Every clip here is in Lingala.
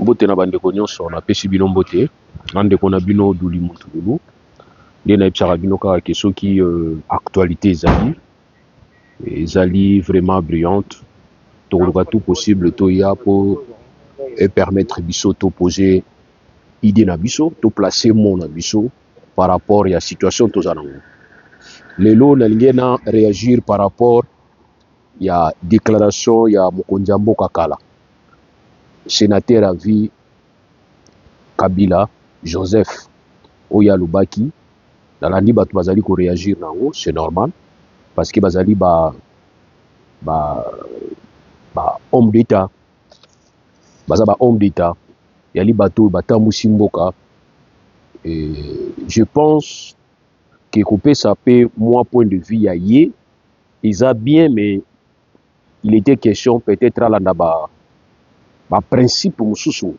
Mbote na bandeko nyonso na pesi bino mbote bandeko na bino duli mutulu nde na yebisaka bino kaka ke soki actualité ezali vraiment brillante tokoluka tout possible toya po permettre biso to poser idée na biso to placer mot na biso par rapport ya situation toza nango. Lelo nalingi na réagir par rapport ya déclaration ya mokonzi ya mboka kala sénateur à vie Kabila Joseph oya lubaki nalandi bato bazali ko réagir nango, c'est normal parce que bazali ba homme d'état homme d'état yali bato batambusi mboka et je pense que kopesa pe moi point de vue ya ye eza bien, mais il était question peut-être à landa ba principe mususu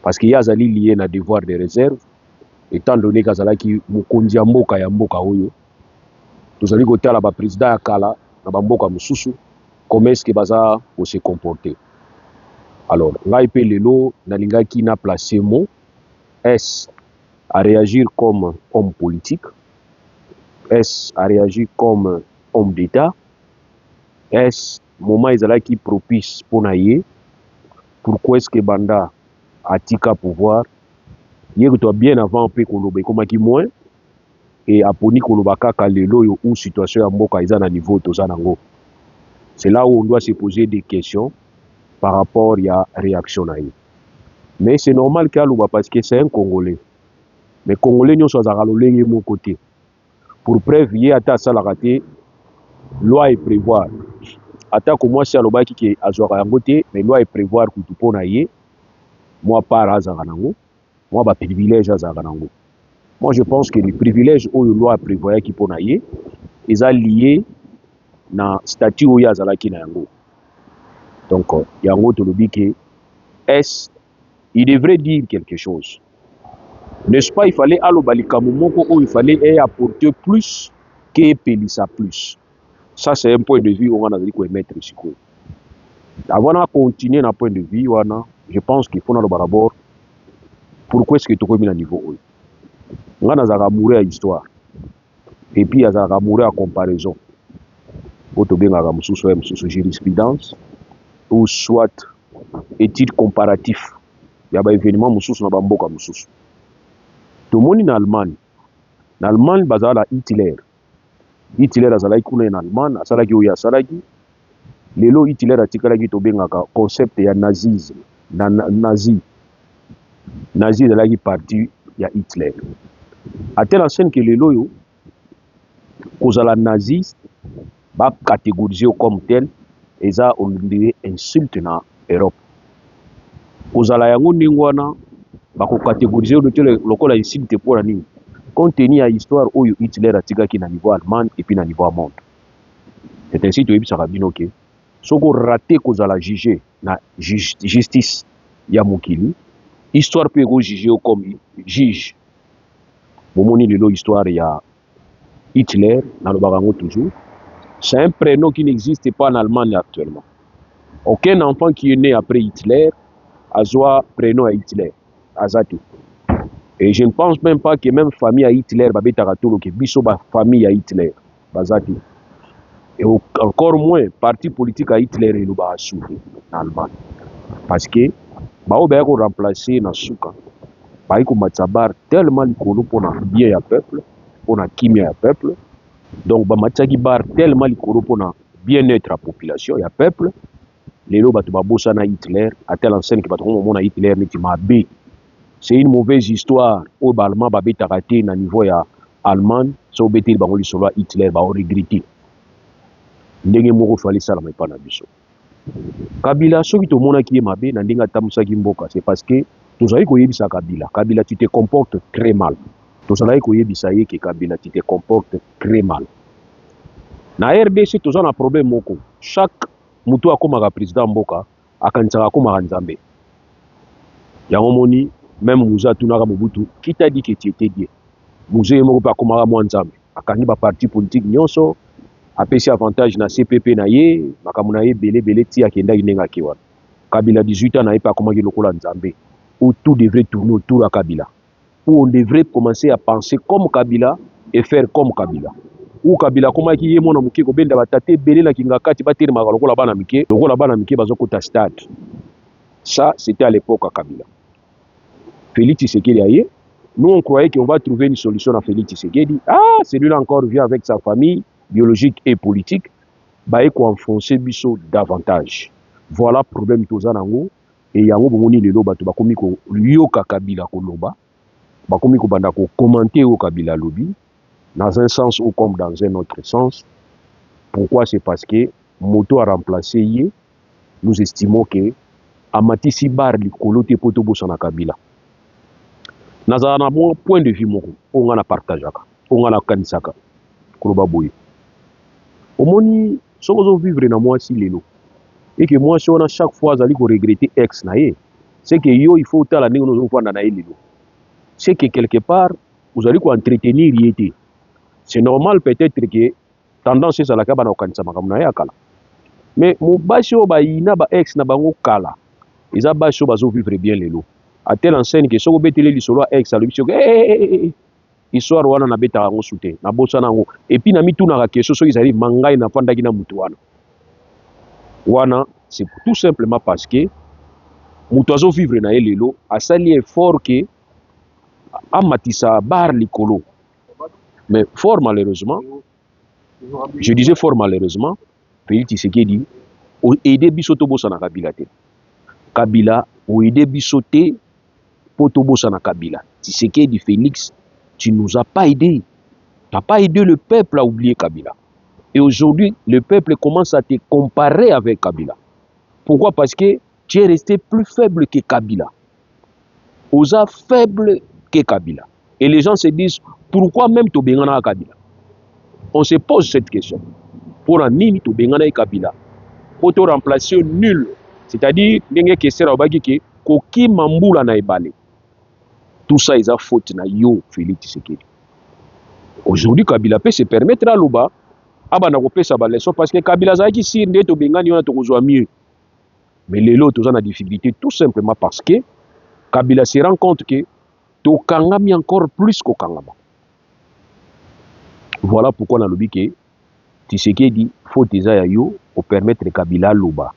parce que yazali lié na devoir de réserve étant donné kazala ki mokonzi ya mboka oyo tozali kotala ba président ya kala na ba mboka mususu comment est-ce que baza pour se comporter. Alors ngai pe lelo nalingaki na placer mot est à réagir comme homme politique, est à réagir comme homme d'état, est moment ezalaki propice pour naye. Pourquoi est-ce que banda atika pouvoir ye to bien avant pe koloba komaki moins et aponi koloba kaka lelo yo ou situation ya mboka eza na niveau toza nango. C'est là où on doit se poser des questions par rapport à la réaction naye. Mais c'est normal qu'il y parce que c'est un Congolais. Mais Congolais nous sommes à mon côté. Pour preuve, il y a ça la raté loi et prévoir. Attends que moi c'est à l'obaki qui est à côté, mais loi et prévoir que tout pour naye. Moi par Azaranango, moi ba privilège Azaranango. Moi je pense que les privilèges où la loi prévoit qui pour naye, ils sont liés na statut où yazalaki na yango. Donc yango to lobi que est il devrait dire quelque chose. N'est-ce pas, il fallait alobalika momoko où il fallait apporter plus que pelisa plus. Ça c'est un point de vue où on a dit qu'on mettre ici. Avant de continuer na point de vue wana, je pense qu'il faut d'abord pourquoi est-ce que tu as à niveau où on a mourir à histoire et puis il y a mourir à comparaison. Auto bien à mususu jurisprudence ou soit étude comparatif. Il y a des événements mususu na bamboka mususu. Tout le monde en Allemagne. En Allemagne, bazala Hitler. Hitler azalaki kuna en Allemagne, asalaki oya asalaki. Lelo Hitler atikalaki to bengaka concept ya nazisme. Nazi azalaki parti ya Hitler. À telle enseigne que lelo yo kozala naziste ba catégoriser comme tel et ça on dirait insulte na Europe. Kozala yango ningwana ba ko catégoriser le lokola insulte pour la nini. Compte tenu à l'histoire où Hitler a tiré na niveau allemand et puis na niveau monde. C'est ainsi que ça rabino que ce qu'on raté cause à la juger na justice ya mokili histoire peut go juger comme juge. Bomoni lelo histoire ya Hitler na le barango toujours. C'est un prénom qui n'existe pas en Allemagne actuellement. Aucun enfant qui est né après Hitler a soit prénom à Hitler. Azati. Et je ne pense même pas que même famille à Hitler, que biso ba famille à Hitler, bazati. Et encore moins parti politique à Hitler et le ba souffrir en Allemagne. Parce que ba oba ko remplacer na suka. Ba ko matsabar tellement likolo pour na bien ya peuple, pour na kimia ya peuple. Donc ba matsaki bar tellement likolo pour na bien-être la population ya peuple. Lelo ba to ba bossa na Hitler, à telle enseigne que ba to mona Hitler ni mabe. C'est une mauvaise histoire. Au Allemand, babé raté na niveau ya allemand, so betel bangoli solo Hitler ba regretter. Ndenge moko fallait ça la mais pas na biso. Kabila soki to mona ki mabe na ndinga tamusa ki mboka, c'est parce que tozali ko yebisa Kabila. Kabila tu te comportes très mal. Tozali ko yebisa ye ke Kabila tu te comportes très mal. Na RDC tozana un problème moko. Chaque mutu akoma président mboka akansaka akoma nzambe. Yango moni même Mouza Tunara Mobutu, qui t'a dit que tu étais bien. Mouza est mort par Komara Mouanzam. A Kani ba parti politique nyonso, a pêché avantage na CPP na ye, Makamunaye belé tia kenda inenga kiwan. Kabila 18 ans na pas comment il lokola Nzambe. où tout devrait tourner autour de Kabila, où on devrait commencer à penser comme Kabila et faire comme Kabila. Où Kabila comment qui est mon amuké ko benda batate belé na kingakati batiri magalo la bana mike lokola bana mike bazokota stade. Ça c'était à l'époque à Kabila. Félix Tshisekedi aye, nous on croyait qu'on va trouver une solution à Félix Tshisekedi. Ah, celui-là encore vient avec sa famille biologique et politique, bah ko enfoncer biso davantage. Voilà problème toza nango et yango bomoni lelo bato bakomi ko yoka Kabila ko loba, bakomi ko banda ko commenter au Kabila lobby. Dans un sens ou comme dans un autre sens. Pourquoi? C'est parce que moto a remplacé yé, nous estimons que Amatisi Bar likolo te poto bosana Kabila. Nazana na mon point de vue moko, on a partagaka, on a kanisaka, koloba boye. Omoni sokozo vivre na moi si lelo. Et que moi si on a chaque fois zali ko regretter ex na ye, c'est que yo il faut tala ningo no fanda na ye lelo. C'est que quelque part vous allez ko entretenir yété. C'est normal peut-être que tendance c'est la kabana okanisa makamuna ya kala. Mais mon basho ba ina ba ex na bango kala. Eza basho bazo vivre bien lelo. À telle enseigne que soko betele li solo ex alubi soko histoire wana na beta ngo soute na bossa nango. Et puis na mitu na ka question so izali mangai na fanda ki na mutu wana. Wana c'est tout simplement parce que mutu azo vivre na lelo asali effort que amatisa bar likolo. Mais fort malheureusement, je disais fort malheureusement, Félix Tshisekedi a aidé Bisoto Bossana Kabila. Kabila a aidé Bisoté Poto Bossana Kabila. Tshisekedi Félix, tu ne nous as pas aidé. Tu n'as pas aidé le peuple à oublier Kabila. Et aujourd'hui, le peuple commence à te comparer avec Kabila. Pourquoi? Parce que tu es resté plus faible que Kabila. Osa faible que Kabila. Et les gens se disent, pourquoi même Tobengana Kabila? On se pose cette question. Pour un nini Tobengana Kabila, pour te remplacer nul. C'est-à-dire, n'enge kesera obaki ke koki mambula na ebale. Tout ça est à faute na yo Félix Tshisekedi. Aujourd'hui, Kabila peut se permettre à Luba, abana ko pesa ba leçon parce que Kabila zaki sir nde Tobengani wana to kozwa mieux. Mais les lots tous en difficulté tout simplement parce que Kabila se rend compte que Tokangami encore plus qu'au Kangama. Voilà pourquoi on a lobby que Tshisekedi faut déjà yo pour permettre Kabila Luba.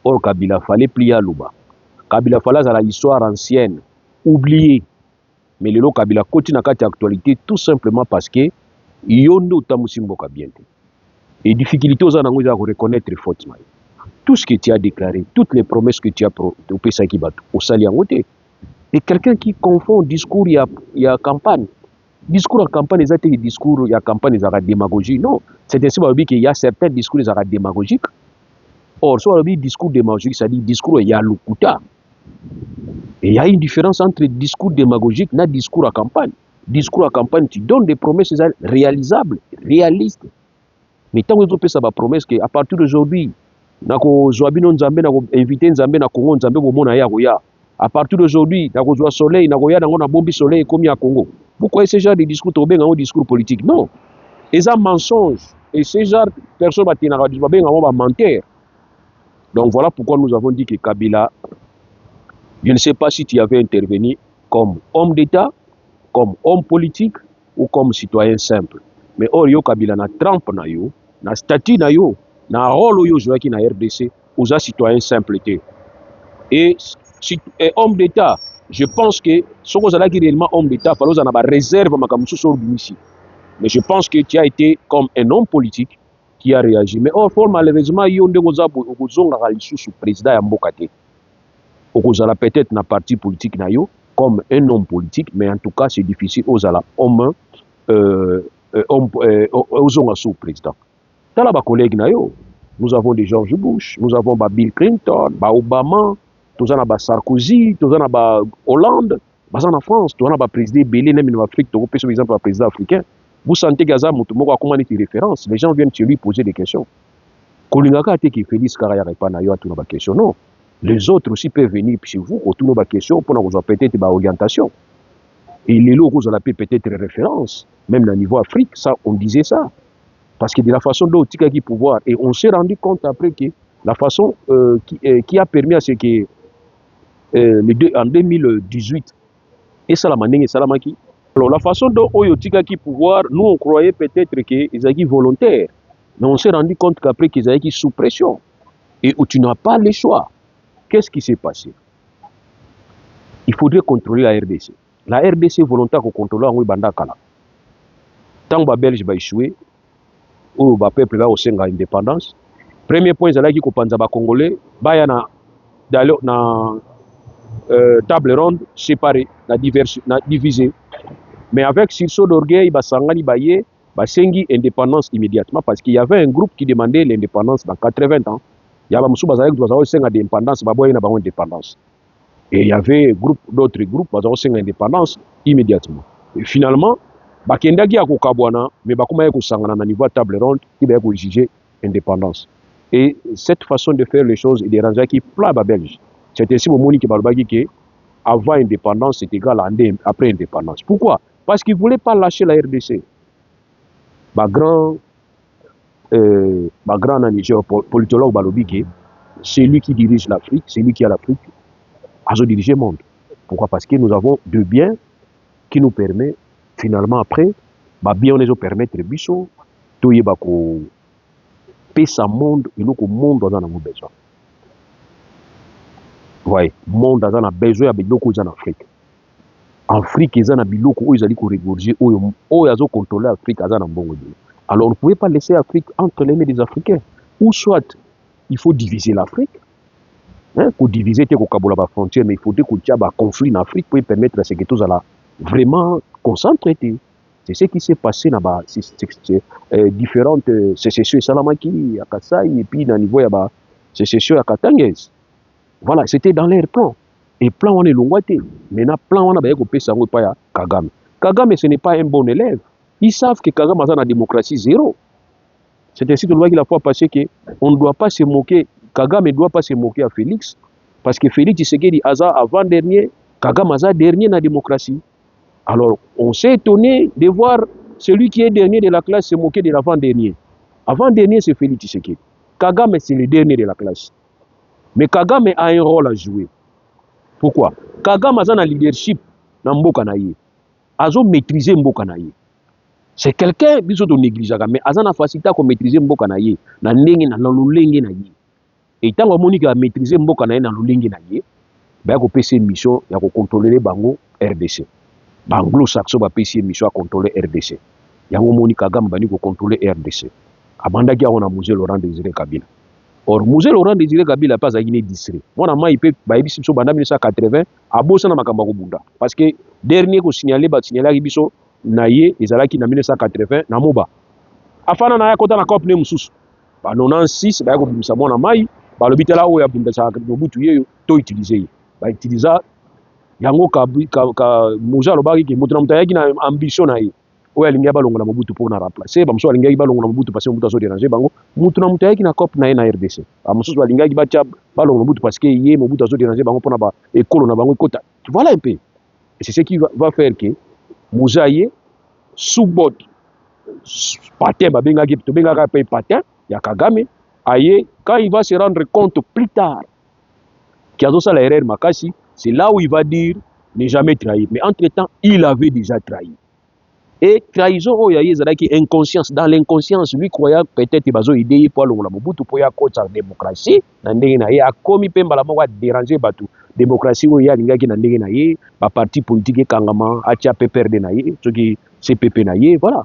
Or Kabila fallait plier à Luba. Kabila fallait à l'histoire ancienne, oublier. Mais le Kabila continue à l'actualité tout simplement parce que yondo tamusimbo kabiente. Et difficulté aux anango à reconnaître faute. Tout ce que tu as déclaré, toutes les promesses que tu as au ça qui bat au saliangoté. Et quelqu'un qui confond discours et campagne. Discours en campagne, c'est des discours et campagne, c'est démagogie. Non, c'est ainsi qu'il y a certains discours qui sont démagogiques. Or, soit le discours démagogique, c'est-à-dire discours il y a l'oukuta. Et il y a une différence entre discours démagogique et discours à campagne. Discours à campagne, tu donnes des promesses réalisables, réalistes. Mais tant que tu fais ça, promesse qu'à partir d'aujourd'hui, nako zoabino nzambe nako inviter nzambe na Congo nzambe bomona ya goya. À partir d'aujourd'hui, nako zoa soleil nako ya na bombi soleil comme ya Congo. Pourquoi ce genre de discours tombé en discours politique? Non. Et ça mensonge. Et ce genre de personnes qui ont mentir. Donc voilà pourquoi nous avons dit que Kabila, je ne sais pas si tu avais intervenu comme homme d'État, comme homme politique ou comme citoyen simple. Mais or yo Kabila na trempe na yo, na statut na yo, na rôle yo joué qui na RDC, aux citoyens simple. Et homme d'État, je pense que ce que vous réellement homme d'État, il faut avoir réserve ici. Mais je pense que tu as été comme un homme politique qui a réagi. Mais or, malheureusement, il y a un président à Mbokate. Vous avez peut-être un parti politique comme un homme politique, mais en tout cas, c'est difficile aux hommes sous président. Dans les collègues, nous avons des George Bush, nous avons Bill Clinton, Obama, nous avons Sarkozy, nous avons Hollande, en France, nous avons président Belé, même en Afrique, nous avons par exemple un président africain. Vous sentez que Gaza Moutoumoko a commandé des références, les gens viennent chez lui poser des questions. Kolingaka a été qui Félix Karaya répond à toutes nos questions. Non. Les autres aussi peuvent venir chez vous pour toutes nos questions, pour nous peut-être des orientations. Et les locaux, vous appelez peut-être références, même au niveau Afrique, ça, on disait ça. Parce que de la façon dont il y a du pouvoir, et on s'est rendu compte après que la façon qui a permis à ce que en 2018. Et ça la mandingue et salamaki. Alors la façon dont Oyotika qui pouvoir, nous on croyait peut-être qu'ils étaient volontaires. Mais on s'est rendu compte qu'après qu'ils étaient sous pression. Et où tu n'as pas le choix. Qu'est-ce qui s'est passé? Il faudrait contrôler la RDC. La RDC volontaire qu'on contrôle en Bandakala. Tant que les Belges vont échouer, ou le peuple va aussi avoir indépendance. Premier point, c'est là qu'il faut les Congolais, dans la table ronde, séparée, divisée. Mais avec sursaut d'orgueil, Basangani Baye, Basengi indépendance immédiatement, parce qu'il y avait un groupe qui demandait l'indépendance dans 80 ans. Il y avait l'indépendance, indépendance. Et il y avait d'autres groupes qui ont l'indépendance immédiatement. Et finalement, Bakendagi a Kokabwana, mais Bakuma Sangana na niveau table ronde, il va juger indépendance. Et cette façon de faire les choses est dérangée qui plaît à Belge. C'est ainsi que Balbagi que avant indépendance, c'est égal à après indépendance. Pourquoi? Parce qu'ils ne voulaient pas lâcher la RDC. Ma grand politologue Balobiki, c'est lui qui dirige l'Afrique, c'est lui qui a l'Afrique à diriger le monde. Pourquoi? Parce que nous avons deux biens qui nous permettent, finalement, après, bien nous permettre de biso, tout y bako pesa monde, et nous que monde dans nos besoin. Ouais, monde dans nos besoin, avec beaucoup en Afrique. Afrique, ils ont biloko, ils ont régorger, ils ont contrôlé l'Afrique, ils ont bon. Alors, on ne pouvait pas laisser l'Afrique entre les mains des Africains. Ou soit, il faut diviser l'Afrique. Pour diviser la frontière, mais il faut qu'il y ait un conflit en Afrique pour permettre à ce que tous allons vraiment concentrer. C'est ce qui s'est passé dans différentes sécessions Salamaki, à Kassai, et puis dans le niveau de la sécession à Katangès. Voilà, c'était dans leur plan. Et plan, on est lointain. Maintenant, plan, on a bien coupé ça, pas Kagame. Kagame, ce n'est pas un bon élève. Ils savent que Kagame a la démocratie zéro. C'est ainsi que le qu'il a fois passé qu'on ne doit pas se moquer. Kagame ne doit pas se moquer à Félix, parce que Félix Tshisekedi Aza avant-dernier, Kagame Aza dernier dans la démocratie. Alors, on s'est étonné de voir celui qui est dernier de la classe se moquer de l'avant-dernier. Avant-dernier, c'est Félix Tshisekedi. Kagame, c'est le dernier de la classe. Mais Kagame a un rôle à jouer. Pourquoi? Kagame Aza na leadership dans Mboka na ye. Azo maîtriser Mboka na ye. C'est quelqu'un qui est négligé, mais Aza na facilité à maîtriser Mboka na ye, na ndenge na lolenge na ye. Et tant que a maîtrisé Mboka na ye na lolenge na ye, ba ko pesa mission ya ko contrôler bango RDC. Anglo-saxon ba pesa mission à contrôler RDC. Yango moni Kagame bani ko contrôler RDC. Abandaki a on a Mosé Laurent Désiré Kabila. Or Mosé Laurent Désiré Kabila pas agine district. Mona ma ipe ba ibiso so banda 1980 abosa na makamba ko bunda parce que dernier ko signaler biso na ye ezalaki na 1980 na moba. Afana na ya kota na COP ne mususu. Ba 96 ba ko bimisa mona mai ba lobitela o ya bunda sa Mobutu yeyo to utiliser. Ba utiliser yango ka Mosé lobaki ke mutu na mutayaki na ambition na ye. Oya lingia ba longola Mobutu pour na remplacer ba muso lingia ba longola Mobutu parce que Mobutu azo déranger bango mutu na mutayaki na COP na ye na RDC. Ba muso lingia ba tia ba longola Mobutu parce que ye Mobutu azo déranger bango pour na ba école na bango kota. Voilà un peu. Et c'est ce qui va faire que Mouzaïe sous bot patin babengaki to bengaka pe patin ya Kagame aye quand il va se rendre compte plus tard qu'il y a ça la erreur makasi, c'est là où il va dire ne jamais trahir. Mais entre-temps, il avait déjà trahi. Et trahison oh ya yezalaki inconscience, dans l'inconscience lui croyait peut-être bazo idée pour longola Mobutu pour ya coach en démocratie na ndenge na ye akomi pe mbala moko déranger batu démocratie où ya lingaki na ndenge na ye ba parti politique kangama atia PPRD na ye soki CPP na ye voilà.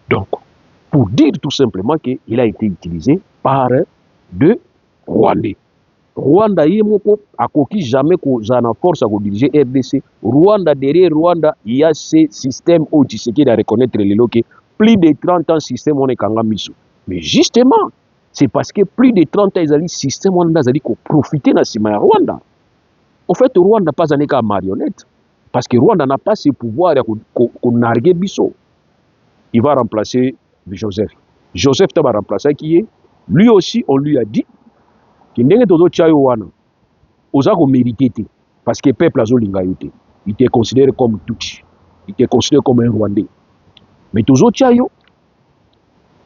Donc pour dire tout simplement qu'il a été utilisé par deux Rwandais. Rwanda ye moko akoki jamais ko zana force à diriger RDC. Rwanda derrière Rwanda, il y a ce système où tu sais qu'il a reconnaître les loquets. Plus de 30 ans système on est kangamiso. Mais justement, c'est parce que plus de 30 ans ils ont système on a profiter na sima Rwanda. En fait, Rwanda pas un cas marionnette parce que Rwanda n'a pas ce pouvoir qu'on nargue biso. Il va remplacer Joseph. Joseph va remplacer qui est lui aussi on lui a dit ndenge tozo chayo wana oza ko mériter parce que peuple azolinga yote il était considéré comme Tutsi, il était considéré comme un Rwandais, mais tozo chayo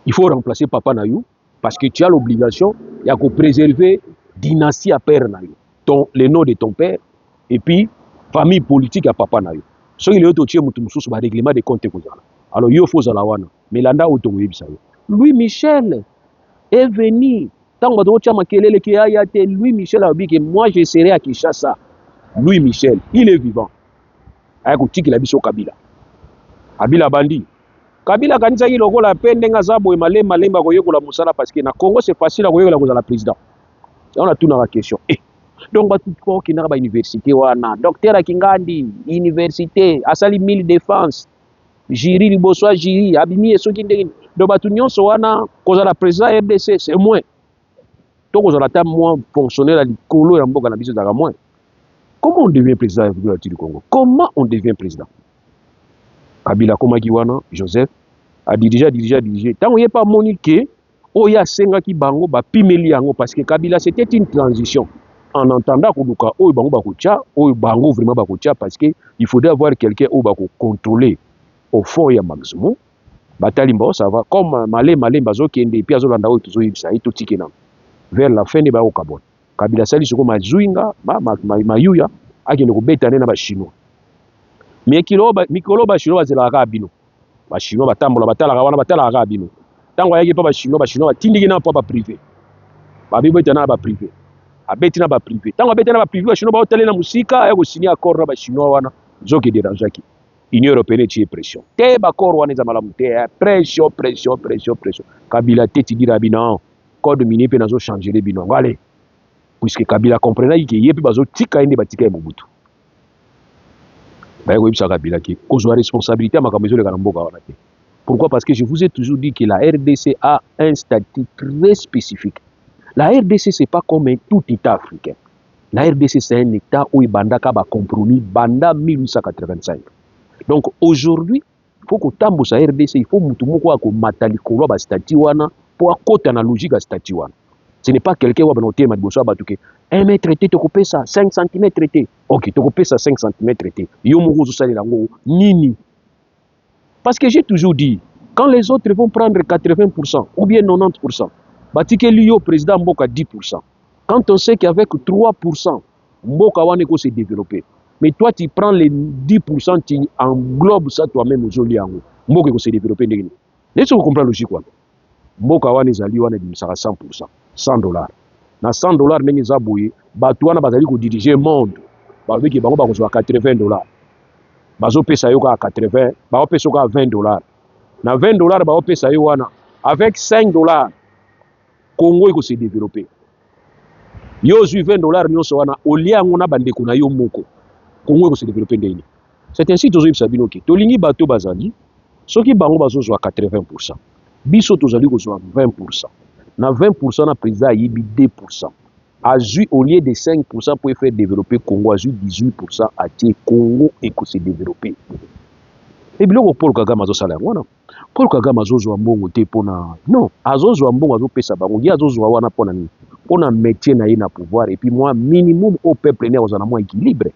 il faut remplacer papa na yo parce que tu as l'obligation ya ko préserver dynastie à père na yo le nom de ton père et puis famille politique à papa na yo. So il est auto tie mutu mususu ba règlement de compte kozala. Alors yo faut zala wana. Mais landa auto yebisa yo. Louis Michel est venu. Tant que tu as makelele qui a été Louis Michel a dit que moi je serai à Kinshasa. Louis Michel, il est vivant. Avec Tiki la biso Kabila. Kabila bandi. Kabila kanisa ki lokola pe ndenga za boye malemba koyekola musala parce que na Congo c'est facile à koyekola kozala président. On a tout dans la question. Donc batu ko ki na ba université wana docteur Akingandi université asali 1000 défense jiri liboso jiri abimi esoki ndenge do batu nyonso wana kozala président RDC c'est moins. Donc kozala ta moins fonctionnaire à likolo ya mboka na biso za moins. Comment on devient président du Congo? Comment on devient président? Kabila komaki wana Joseph a dirigé. Tant qu'il n'y a pas monique, Oya Sengaki Bango, Pimeli Yango, parce que Kabila c'était une transition. En entendant que Oyo Bango Bakocha, Oyo Bango vraiment Bakocha, parce qu'il faudrait avoir quelqu'un où Bako contrôler au fond ya maximum. Batalimbo, ça va. Comme Malé, Bazo Kende, puis Azolanda, Oyo Ibsa, et tout Tikena. Vers la fin de Bao Kabon. Kabila Sali, c'est comme Mazuinga, Mayuya, Akino Betane na Chinois. Mais Mikolo Bachinois, c'est la Rabino. Bachinois batambola batala bino tango yaki pa bachinois batindiki na pa privé babibo etana ba privé abeti na ba privé tango abeti na ba privé bachinois ba hoteli na musika ya ko signer accord na bachinois wana zoki dérangeaki Union européenne tie pression te ba accord wana za malamu te pression Kabila te tidira bino code minier pe nazo changer les bino allez puisque Kabila comprenait que yepi bazo tika ende batika ya Mobutu la responsabilité à ma Pourquoi? Parce que je vous ai toujours dit que la RDC a un statut très spécifique. La RDC, ce n'est pas comme tout État africain. La RDC, c'est un État où il y a un compromis banda 1885. Donc aujourd'hui, il faut que tambo sa RDC, il faut que matali kolo ba statut wana pour accoter la logique à statut wana. Ce n'est pas quelqu'un qui va noter un mètre traité, tu coupes ça, 5 cm traité. Ok, tu coupes ça 5 cm traité. Nini. Parce que j'ai toujours dit, quand les autres vont prendre 80% ou bien 90%, Batike Liyo, président Mboka 10%. Quand on sait qu'avec 3%, Mboka Waneko s'est développé. Mais toi, tu prends les 10%, tu englobes ça toi-même aux Oliango. Mboka s'est développé. Laissez-vous comprendre la logique. Mboka Wanezali Wane 100%. $100. Na $100 ndenge za boye bato wana bazali ko diriger monde babiki bango bakozwa $80 bazo pesa yo ka 80 ba pesa ka $20 na $20 ba pesa yo wana avec $5 Congo iko se développer yo zu $20 nyonso wana oliango na bandeko na yo moko Congo iko se développer ndeni. C'est ainsi tozo yebisa bino ke tolingi bato bazali soki bango bazozwa 80% biso tozali kozwa 20%. Na 20% na président a 2%. Azui au lieu de 5% pour faire développer Congo, Azui 18% a été Congo et que se développer. Et bien Paul Kagame azo sala wana. Paul Kagame azo zo mbongo te pona. Non, azo zo mbongo azo pesa bango, ya azo zo wana pona ni. Pona métier na na pouvoir et puis moi minimum au peuple né ozana moi équilibre.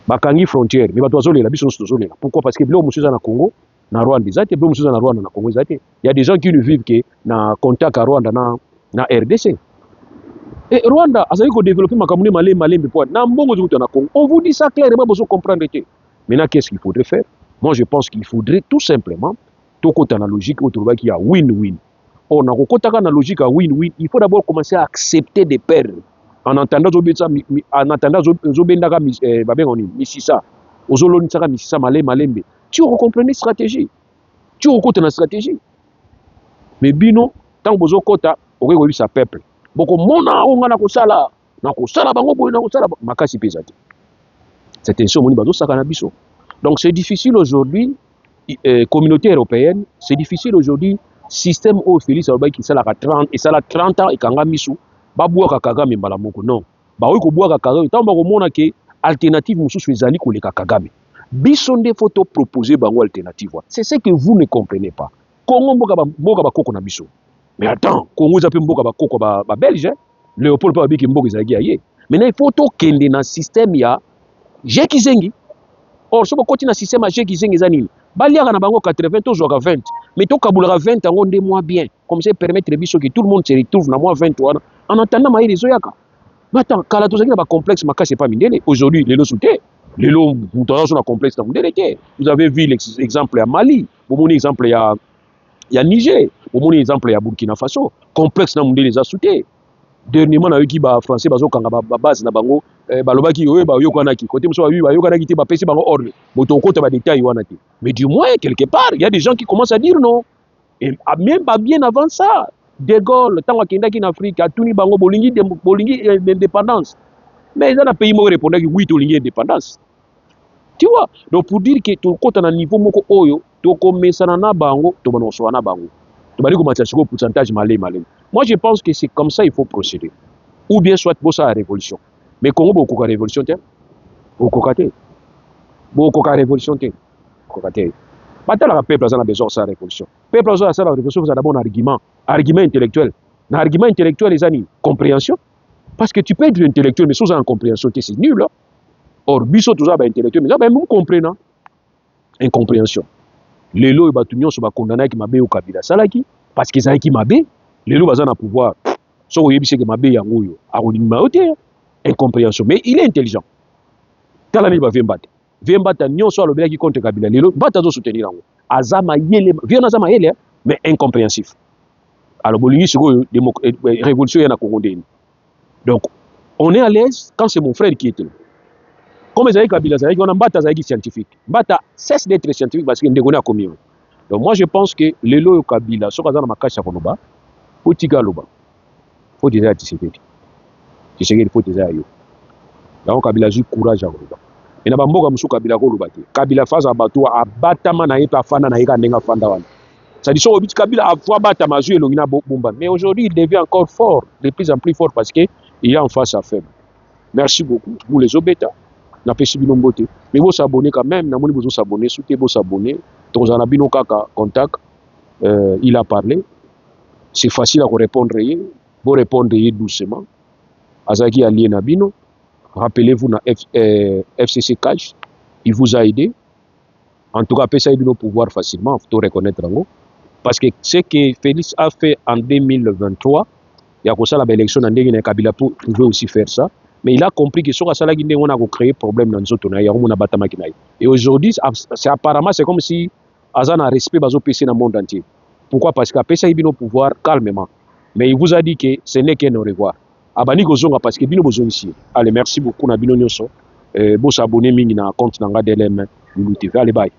Bakangi frontière, mais bato azo lela biso zo lela. Pourquoi? Parce que bilo monsieur na Congo na Rwanda zate blo musuza na Rwanda na Congo zate. Il y a des gens qui ne vivent que na contact à Rwanda na RDC. Et Rwanda azali ko développer makamune malembe po na mbongo zuto na Congo. On vous dit ça clairement besoin comprendre été. Maintenant qu'est-ce qu'il faudrait faire? Moi je pense qu'il faudrait tout simplement to kota na logique autour qui a win-win. On a kota na logique à win-win, il faut d'abord commencer à accepter des perdre. En entendant zobenda babengoni misisa. Ozoloni saka misisa malembe. Tu recomprends stratégie. Tu recomprends la stratégie. Mais bino, tant que vous kota, vous avez sa peuple. Boko mona onga na kosala bango boy na kosala makasi pesate. C'est ainsi moni bazo saka na biso. Donc c'est difficile aujourd'hui communauté européenne, c'est difficile aujourd'hui système au Félix Alba qui sala 30 et sala 30 ans et kanga misu ba bwaka Kagame mbala moko non. Ba oyi ko bwaka Kagame tant ba ko mona ke alternative mususu ezali ko leka Kagame. Bisonde photo proposer bango alternative. C'est ce que vous ne comprenez pas. Congo mboka ba koko na biso. Mais attends, Congo zape mboka ba koko ba belge, Léopold pa biki mboka ezaki aye. Maintenant il faut to kende na système ya Jekizengi. Or so ko na système ya Jekizengi za nini? Baliaka na bango 80 to zoka 20. Mais to kabulaka 20 ngo nde moins bien. Comme ça permettre biso que tout le monde se retrouve na moins 20 wana. En attendant maïri zoyaka. Mais attends, kala tozaki na ba complexe makasi pas mindele. Aujourd'hui, les lots sauté. Les lots sur la complexe na mindele ke. Vous avez vu l'exemple à Mali, vous avez exemple ya Niger, vous avez exemple ya Burkina Faso, complexe na mindele za sauté. Dernièrement na yoki ba français bazo kanga ba base na bango balobaki oyo ba yokanaki côté moso ba yokanaki te ba pesi bango ordre. Moto kota ba détail wana te. Mais du moins quelque part, il y a des gens qui commencent à dire non. Et même pas bien avant ça, De Gaulle, tant qu'il y a en Afrique, a tout ni bango bolingi d'indépendance. Mais dans un pays où répondait que oui, tout l'indépendance. Tu vois? Donc pour dire que tout côté à niveau moko oyo, to commencer na bango, to banonso na bango. To bali ko matchako pourcentage malé. Moi je pense que c'est comme ça il faut procéder. Ou bien soit bossa la révolution. Mais Congo beaucoup de révolution te. Beaucoup de révolution te. Pas le peuple a besoin de sa révolution. Le peuple a besoin de sa révolution, vous avez d'abord un argument intellectuel. Un argument intellectuel, les amis, compréhension. Parce que tu peux être intellectuel, mais sans compréhension, c'est nul. Là. Or, biso tout ça, intellectuel, mais là, vous comprenez. Incompréhension. Les lois, ils sont condamnés qui m'abé au Kabila Salaki, parce qu'ils ont qui m'abé. Les lois, ils ont un pouvoir. Sauf que c'est que m'abé yangoyo. Incompréhension. Mais il est intelligent. Talani va venir Vembata nyonso alobelaki contre Kabila lelo bata zo soutenir yango azama yele viens azama yele mais incompréhensif alors bolingi siko révolution na Congo ndeni donc on est à l'aise quand c'est mon frère qui est là comme Zaï Kabila Zaï on a bata Zaï scientifique bata cesse d'être scientifique parce que ndeko na komi donc moi je pense que lelo Kabila so kaza na makasha konoba otika loba faut déjà Tshisekedi faut déjà yo donc Kabila ju courage à loba et na bamboka musu Kabila ko lubati Kabila faza batu abatama na yepa fanda na yeka ndenga fanda wana ça dit so obiti Kabila afwa batama zu elongi na bomba mais aujourd'hui il devient encore fort de plus en plus fort parce que il est en face à faible. Merci beaucoup vous les obeta na pesi bino mbote mais vous s'abonner quand même na moni vous s'abonner souté vous s'abonner tozana bino kaka contact il a parlé c'est facile à répondre vous répondre doucement azaki allié na bino. Rappelez-vous, na FCC Cash, il vous a aidé. En tout cas, ça aide nos pouvoirs facilement, il faut reconnaître. Parce que ce que Félix a fait en 2023, il y a ça la élection en 2023, Kabila pouvait aussi faire ça. Mais il a compris que sur ça, on a créé problème dans notre pays. Et aujourd'hui, apparemment, c'est comme si Azan a respect dans le monde entier. Pourquoi? Parce qu'après ça, il a nos pouvoirs calmement. Mais il vous a dit que ce n'est qu'un au revoir. Abani kozonga parce que bino besoin ici. Allez, merci beaucoup na bino nyonso. Bo s'abonner mingi na compte nanga DLM Lulu TV. Allez, bye.